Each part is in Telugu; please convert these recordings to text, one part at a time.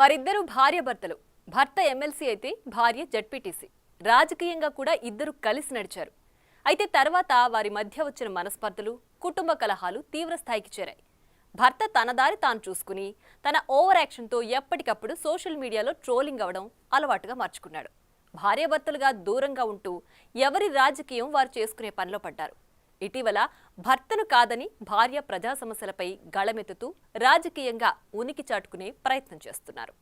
వారిద్దరూ భార్యాభర్తలు. భర్త ఎమ్మెల్సీ అయితే భార్య జడ్పీటీసీ. రాజకీయంగా కూడా ఇద్దరు కలిసి నడిచారు. అయితే తర్వాత వారి మధ్య వచ్చిన మనస్పర్ధలు, కుటుంబ కలహాలు తీవ్ర స్థాయికి చేరాయి. భర్త తన దారి తాను చూసుకుని తన ఓవర్ యాక్షన్తో ఎప్పటికప్పుడు సోషల్ మీడియాలో ట్రోలింగ్ అవడం అలవాటుగా మార్చుకున్నాడు. భార్యాభర్తలుగా దూరంగా ఉంటూ ఎవరి రాజకీయం వారు చేసుకునే పనిలో పడ్డారు. ఇటీవల భర్తను కాదని భార్య ప్రజా సమస్యలపై గళమెత్తుతూ రాజకీయంగా ఉనికి చాటుకునే ప్రయత్నం చేస్తున్నారు.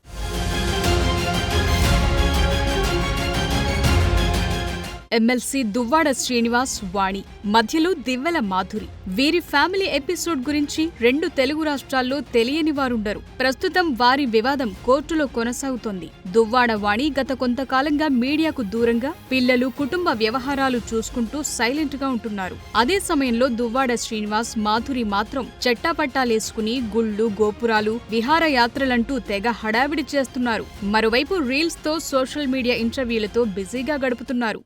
ఎమ్మెల్సీ దువ్వాడ శ్రీనివాస్, వాణి మధ్యలో దివ్వెల మాధురి. వీరి ఫ్యామిలీ ఎపిసోడ్ గురించి 2 తెలుగు రాష్ట్రాల్లో తెలియని వారుండరు. ప్రస్తుతం వారి వివాదం కోర్టులో కొనసాగుతోంది. దువ్వాడ వాణి గత కొంతకాలంగా మీడియాకు దూరంగా పిల్లలు, కుటుంబ వ్యవహారాలు చూసుకుంటూ సైలెంట్ గా ఉంటున్నారు. అదే సమయంలో దువ్వాడ శ్రీనివాస్, మాధురి మాత్రం చట్టాపట్టాలేసుకుని గుళ్ళు, గోపురాలు, విహారయాత్రలంటూ తెగ హడావిడి చేస్తున్నారు. మరోవైపు రీల్స్ తో, సోషల్ మీడియా ఇంటర్వ్యూలతో బిజీగా గడుపుతున్నారు.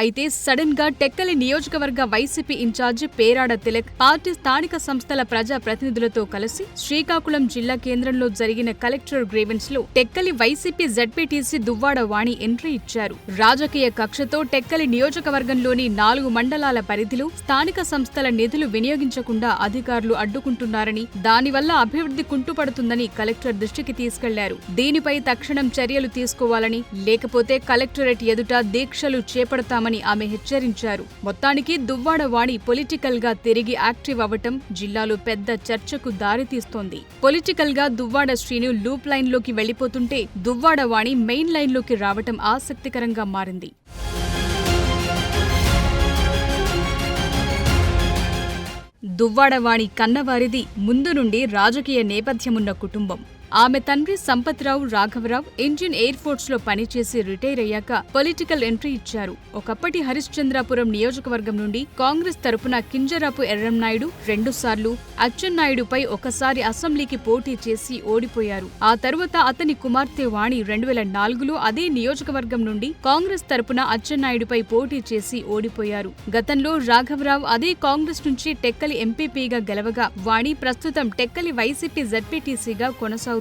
అయితే సడన్ గా టెక్కలి నియోజకవర్గ వైసీపీ ఇన్ఛార్జి పేరాడ తిలక్ పార్టీ స్థానిక సంస్థల ప్రజా ప్రతినిధులతో కలిసి శ్రీకాకుళం జిల్లా కేంద్రంలో జరిగిన కలెక్టర్ గ్రీవెన్స్ లో టెక్కలి వైసీపీ జడ్పీటీసీ దువ్వాడ వాణి ఎంట్రీ ఇచ్చారు. రాజకీయ కక్షతో టెక్కలి నియోజకవర్గంలోని 4 మండలాల పరిధిలో స్థానిక సంస్థల నిధులు వినియోగించకుండా అధికారులు అడ్డుకుంటున్నారని, దానివల్ల అభివృద్ధి కుంటుపడుతుందని కలెక్టర్ దృష్టికి తీసుకెళ్లారు. దీనిపై తక్షణం చర్యలు తీసుకోవాలని, లేకపోతే కలెక్టరేట్ ఎదుట దీక్షలు చేపడతామని ఆమె హెచ్చరించారు. మొత్తానికి దువ్వాడ వాణి పొలిటికల్ గా తిరిగి యాక్టివ్ అవ్వటం జిల్లాలో పెద్ద చర్చకు దారితీస్తోంది. పొలిటికల్ గా దువ్వాడ శ్రీను లూప్ లైన్ లోకి వెళ్లిపోతుంటే దువ్వాడ వాణి మెయిన్ లైన్ లోకి రావటం ఆసక్తికరంగా మారింది. దువ్వాడ వాణి కన్నవారిది ముందు నుండి రాజకీయ నేపథ్యమున్న కుటుంబం. ఆమె తండ్రి సంపత్రావు రాఘవరావు ఇండియన్ ఎయిర్ ఫోర్స్ లో పనిచేసి రిటైర్ అయ్యాక పొలిటికల్ ఎంట్రీ ఇచ్చారు. ఒకప్పటి హరిశ్చంద్రాపురం నియోజకవర్గం నుండి కాంగ్రెస్ తరపున కింజరాపు ఎర్రంనాయుడు 2 సార్లు, అచ్చెన్నాయుడుపై ఒకసారి అసెంబ్లీకి పోటీ చేసి ఓడిపోయారు. ఆ తరువాత అతని కుమార్తె వాణి 2004లో అదే నియోజకవర్గం నుండి కాంగ్రెస్ తరపున అచ్చెన్నాయుడుపై పోటీ చేసి ఓడిపోయారు. గతంలో రాఘవరావు అదే కాంగ్రెస్ నుంచి టెక్కలి ఎంపీపీగా గెలవగా వాణి ప్రస్తుతం టెక్కలి వైసీపీ జడ్పీటీసీగా కొనసాగుతున్నారు.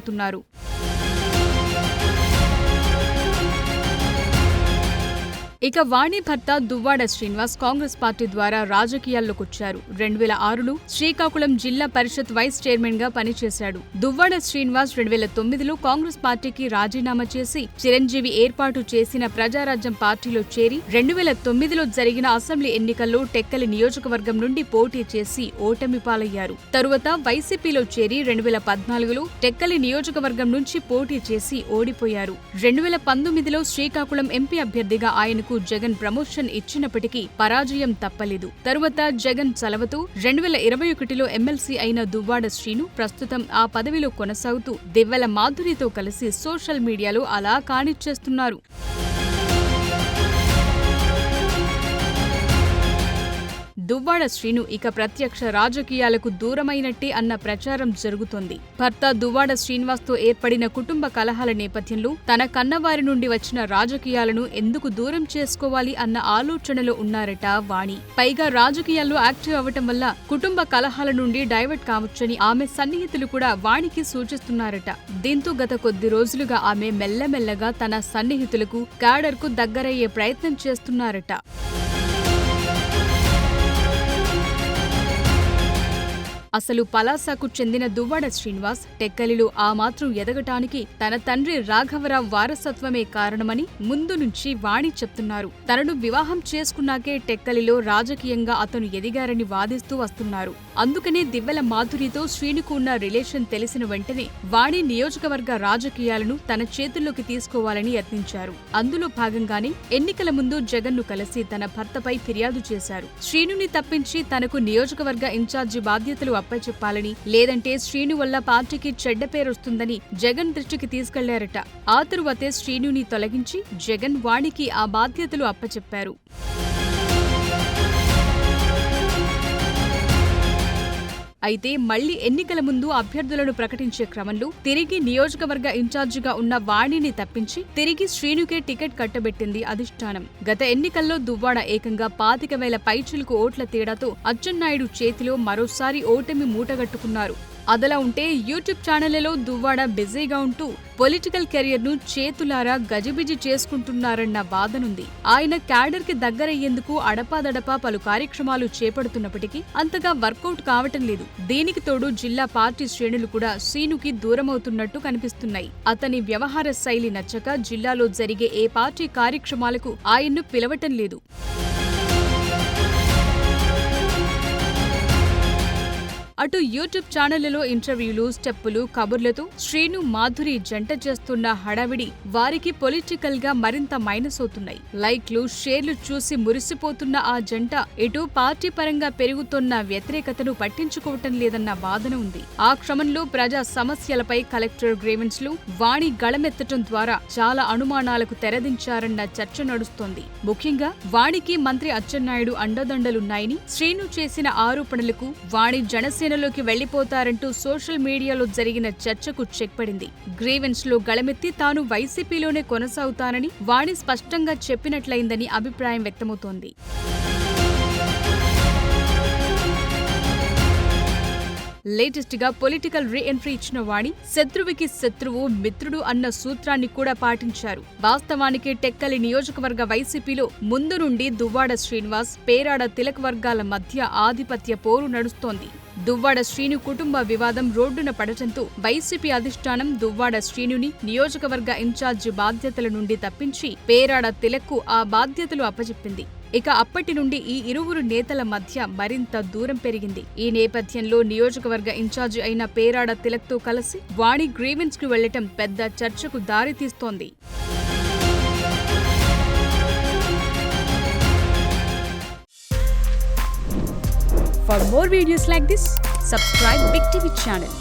ఇక వాణి భర్త దువ్వాడ శ్రీనివాస్ కాంగ్రెస్ పార్టీ ద్వారా రాజకీయాల్లోకొచ్చారు. 2006లో శ్రీకాకుళం జిల్లా పరిషత్ వైస్ చైర్మన్ గా పనిచేశాడు. దువ్వాడ శ్రీనివాస్ 2009లో కాంగ్రెస్ పార్టీకి రాజీనామా చేసి చిరంజీవి ఏర్పాటు చేసిన ప్రజారాజ్యం పార్టీలో చేరి 2009లో జరిగిన అసెంబ్లీ ఎన్నికల్లో టెక్కలి నియోజకవర్గం నుండి పోటీ చేసి ఓటమి పాలయ్యారు. తరువాత వైసీపీలో చేరి 2014లో టెక్కలి నియోజకవర్గం నుంచి పోటీ చేసి ఓడిపోయారు. 2019లో శ్రీకాకుళం ఎంపీ అభ్యర్థిగా ఆయనకు జగన్ ప్రమోషన్ ఇచ్చినప్పటికీ పరాజయం తప్పలేదు. తరువాత జగన్ చలవతో 2021లో ఎమ్మెల్సీ అయిన దువ్వాడ శ్రీను ప్రస్తుతం ఆ పదవిలో కొనసాగుతూ దివ్వెల మాధురితో కలిసి సోషల్ మీడియాలో అలా కానిచ్చేస్తున్నారు. దువ్వాడ శ్రీను ఇక ప్రత్యక్ష రాజకీయాలకు దూరమైనట్టే అన్న ప్రచారం జరుగుతోంది. భర్త దువ్వాడ శ్రీనివాస్తో ఏర్పడిన కుటుంబ కలహాల నేపథ్యంలో తన కన్నవారి నుండి వచ్చిన రాజకీయాలను ఎందుకు దూరం చేసుకోవాలి అన్న ఆలోచనలో ఉన్నారట వాణి. పైగా రాజకీయాల్లో యాక్టివ్ అవ్వటం వల్ల కుటుంబ కలహాల నుండి డైవర్ట్ కావచ్చని ఆమె సన్నిహితులు కూడా వాణికి సూచిస్తున్నారట. దీంతో గత కొద్ది రోజులుగా ఆమె మెల్లమెల్లగా తన సన్నిహితులకు, క్యాడర్కు దగ్గరయ్యే ప్రయత్నం చేస్తున్నారట. అసలు పలాసకు చెందిన దువ్వాడ శ్రీనివాస్ టెక్కలిలో ఆ మాత్రం ఎదగటానికి తన తండ్రి రాఘవరావు వారసత్వమే కారణమని ముందు నుంచి వాణి చెప్తున్నారు. తనను వివాహం చేసుకున్నాకే టెక్కలిలో రాజకీయంగా అతను ఎదిగారని వాదిస్తూ వస్తున్నారు. అందుకనే దివ్వెల మాధురితో శ్రీనుకు ఉన్న రిలేషన్ తెలిసిన వెంటనే వాణి నియోజకవర్గ రాజకీయాలను తన చేతుల్లోకి తీసుకోవాలని యత్నించారు. అందులో భాగంగానే ఎన్నికల ముందు జగన్ను కలిసి తన భర్తపై ఫిర్యాదు చేశారు. శ్రీనుని తప్పించి తనకు నియోజకవర్గ ఇన్ఛార్జి బాధ్యతలు అప్పచెప్పాలని, లేదంటే శ్రీను వల్ల పార్టీకి చెడ్డ పేరొస్తుందని జగన్ దృష్టికి తీసుకెళ్లారట. ఆ తరువాతే శ్రీనుని తొలగించి జగన్ వాణికి ఆ బాధ్యతలు అప్పచెప్పారు. అయితే మళ్లీ ఎన్నికల ముందు అభ్యర్థులను ప్రకటించే క్రమంలో తిరిగి నియోజకవర్గ ఇన్ఛార్జిగా ఉన్న వాణిని తప్పించి తిరిగి శ్రీనుకే టికెట్ కట్టబెట్టింది అధిష్టానం. గత ఎన్నికల్లో దువ్వాడ ఏకంగా 25,000 పైచిలుకు ఓట్ల తేడాతో అచ్చెన్నాయుడు చేతిలో మరోసారి ఓటమి మూటగట్టుకున్నారు. అదలా ఉంటే యూట్యూబ్ ఛానళ్లలో దువ్వాడ బిజీగా ఉంటూ పొలిటికల్ కెరియర్ ను చేతులారా గజిబిజి చేసుకుంటున్నారన్న వాదనుంది. ఆయన క్యాడర్ కి దగ్గరయ్యేందుకు అడపాదడపా పలు కార్యక్రమాలు చేపడుతున్నప్పటికీ అంతగా వర్కౌట్ కావటం లేదు. దీనికి తోడు జిల్లా పార్టీ శ్రేణులు కూడా శ్రీనుకి దూరమవుతున్నట్టు కనిపిస్తున్నాయి. అతని వ్యవహార శైలి నచ్చక జిల్లాలో జరిగే ఏ పార్టీ కార్యక్రమాలకు ఆయన్ను పిలవటం లేదు. అటు యూట్యూబ్ ఛానళ్లలో ఇంటర్వ్యూలు, స్టెప్పులు, కబుర్లతో శ్రీను, మాధురి జంట చేస్తున్న హడావిడి వారికి పొలిటికల్ గా మరింత మైనస్ అవుతున్నాయి. లైక్లు, షేర్లు చూసి మురిసిపోతున్న ఆ జంట ఇటు పార్టీ పరంగా పెరుగుతున్న వ్యతిరేకతను పట్టించుకోవటం లేదన్న వాదన ఉంది. ఆ క్రమంలో ప్రజా సమస్యలపై కలెక్టర్ గ్రీవెన్స్ లు వాణి గళమెత్తటం ద్వారా చాలా అనుమానాలకు తెరదించారన్న చర్చ నడుస్తోంది. ముఖ్యంగా వాణికి మంత్రి అచ్చెన్నాయుడు అండదండలున్నాయని, శ్రీను చేసిన ఆరోపణలకు వాణి జనసేన లోకి వెళ్లిపోతారంటూ సోషల్ మీడియాలో జరిగిన చర్చకు చెక్ పడింది. గ్రీవెన్స్ లో గళమెత్తి తాను వైసీపీలోనే కొనసాగుతానని వాణి స్పష్టంగా చెప్పినట్లయిందని అభిప్రాయం వ్యక్తమవుతోంది. లేటెస్ట్ గా పొలిటికల్ రీ ఎంట్రీ ఇచ్చిన వాణి శత్రువుకి శత్రువు మిత్రుడు అన్న సూత్రాన్ని కూడా పాటించారు. వాస్తవానికి టెక్కలి నియోజకవర్గ వైసీపీలో ముందు నుండి దువ్వాడ శ్రీనివాస్, పేరాడ తిలక్ వర్గాల మధ్య ఆధిపత్య పోరు నడుస్తోంది. దువ్వాడ శ్రీను కుటుంబ వివాదం రోడ్డున పడటంతో వైసీపీ అధిష్టానం దువ్వాడ శ్రీనుని నియోజకవర్గ ఇన్ఛార్జి బాధ్యతల నుండి తప్పించి పేరాడ తిలక్కు ఆ బాధ్యతలు అప్పచెప్పింది. ఇక అప్పటి నుండి ఈ ఇరువురు నేతల మధ్య మరింత దూరం పెరిగింది. ఈ నేపథ్యంలో నియోజకవర్గ ఇన్ఛార్జి అయిన పేరాడ తిలక్తో కలిసి వాణి గ్రీవెన్స్ కు వెళ్లటం పెద్ద చర్చకు దారితీస్తోంది. For more videos like this, subscribe Big TV channel.